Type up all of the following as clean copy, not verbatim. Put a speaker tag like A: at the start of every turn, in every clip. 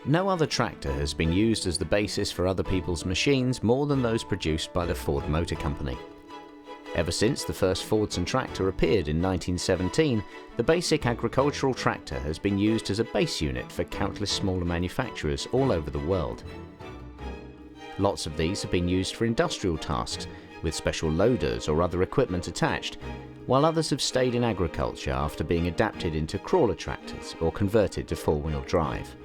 A: No other tractor has been used as the basis for other people's machines more than those produced by the Ford Motor Company. Ever since the first Fordson tractor appeared in 1917, the basic agricultural tractor has been used as a base unit for countless smaller manufacturers all over the world. Lots of these have been used for industrial tasks, with special loaders or other equipment attached, while others have stayed in agriculture after being adapted into crawler tractors or converted to four-wheel drive.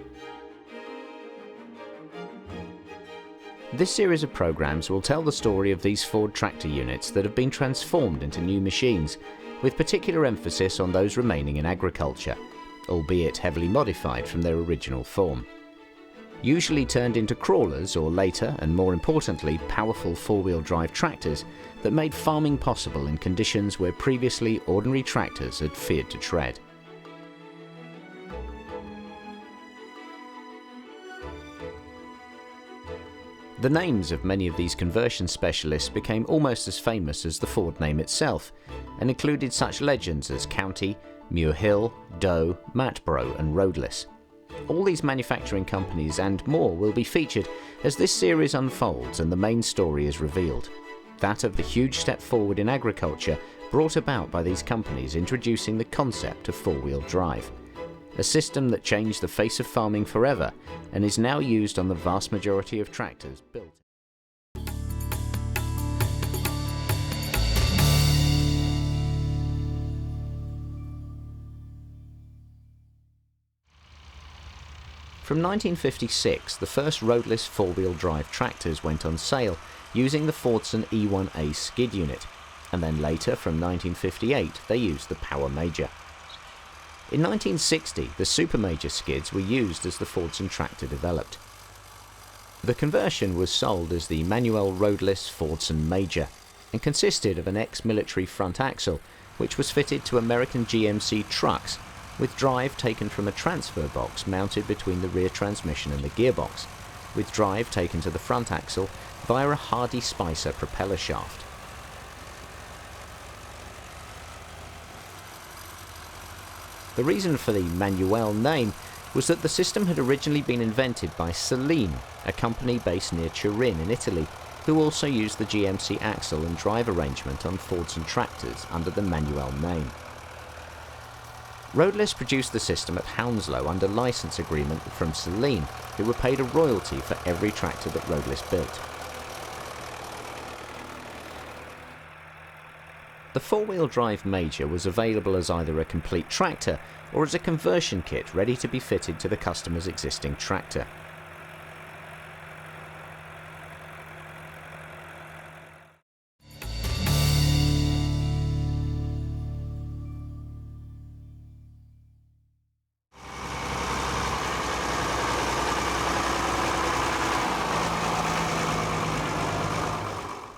A: This series of programs will tell the story of these Ford tractor units that have been transformed into new machines, with particular emphasis on those remaining in agriculture, albeit heavily modified from their original form. Usually turned into crawlers or later, and more importantly, powerful four-wheel drive tractors that made farming possible in conditions where previously ordinary tractors had feared to tread. The names of many of these conversion specialists became almost as famous as the Ford name itself, and included such legends as County, Muir Hill, Doe, Matbro and Roadless. All these manufacturing companies and more will be featured as this series unfolds and the main story is revealed. That of the huge step forward in agriculture brought about by these companies introducing the concept of four-wheel drive. A system that changed the face of farming forever and is now used on the vast majority of tractors built. From 1956, the first roadless four-wheel drive tractors went on sale using the Fordson E1A skid unit, and then later from 1958 they used the Power Major. In 1960, the Super Major skids were used as the Fordson tractor developed. The conversion was sold as the manual roadless Fordson Major and consisted of an ex-military front axle which was fitted to American GMC trucks, with drive taken from a transfer box mounted between the rear transmission and the gearbox, with drive taken to the front axle via a Hardy Spicer propeller shaft. The reason for the Manuel name was that the system had originally been invented by Saleen, a company based near Turin in Italy, who also used the GMC axle and drive arrangement on Fordson tractors under the Manuel name. Roadless produced the system at Hounslow under license agreement from Saleen, who were paid a royalty for every tractor that Roadless built. The four-wheel drive Major was available as either a complete tractor or as a conversion kit ready to be fitted to the customer's existing tractor.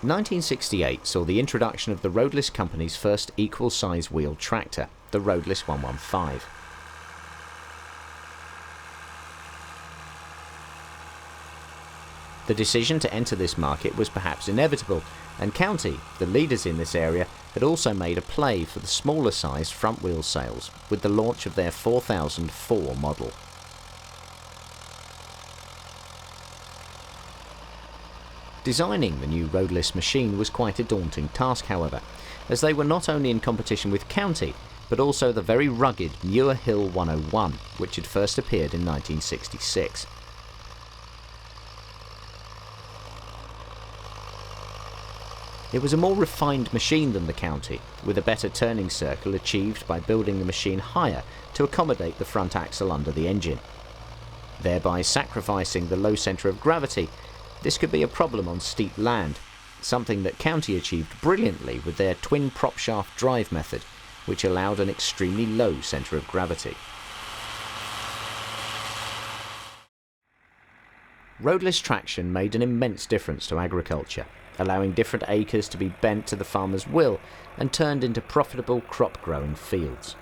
A: In 1968 saw the introduction of the Roadless Company's first equal-size wheeled tractor, the Roadless 115. The decision to enter this market was perhaps inevitable, and County, the leaders in this area, had also made a play for the smaller-sized front-wheel sales with the launch of their 4004 model. Designing the new roadless machine was quite a daunting task, however, as they were not only in competition with County, but also the very rugged Muir Hill 101, which had first appeared in 1966. It was a more refined machine than the County, with a better turning circle achieved by building the machine higher to accommodate the front axle under the engine. Thereby sacrificing the low centre of gravity, this could be a problem on steep land, something that County achieved brilliantly with their twin prop shaft drive method, which allowed an extremely low centre of gravity. Roadless traction made an immense difference to agriculture, allowing different acres to be bent to the farmer's will and turned into profitable crop-growing fields.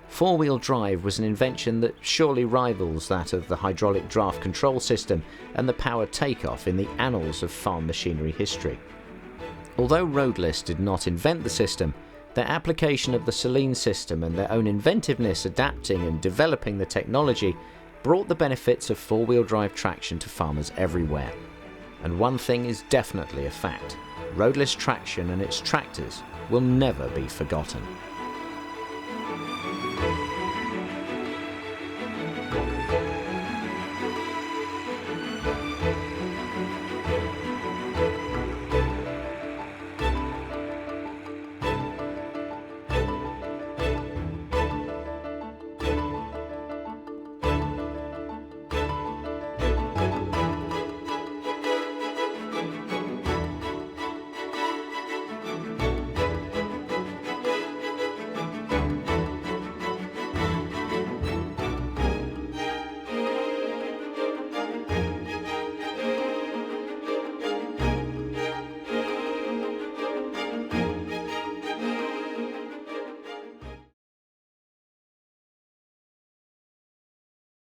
A: Four-wheel drive was an invention that surely rivals that of the hydraulic draft control system and the power takeoff in the annals of farm machinery history. Although Roadless did not invent the system, their application of the Saleen system and their own inventiveness adapting and developing the technology brought the benefits of four-wheel drive traction to farmers everywhere. And one thing is definitely a fact: roadless traction and its tractors will never be forgotten.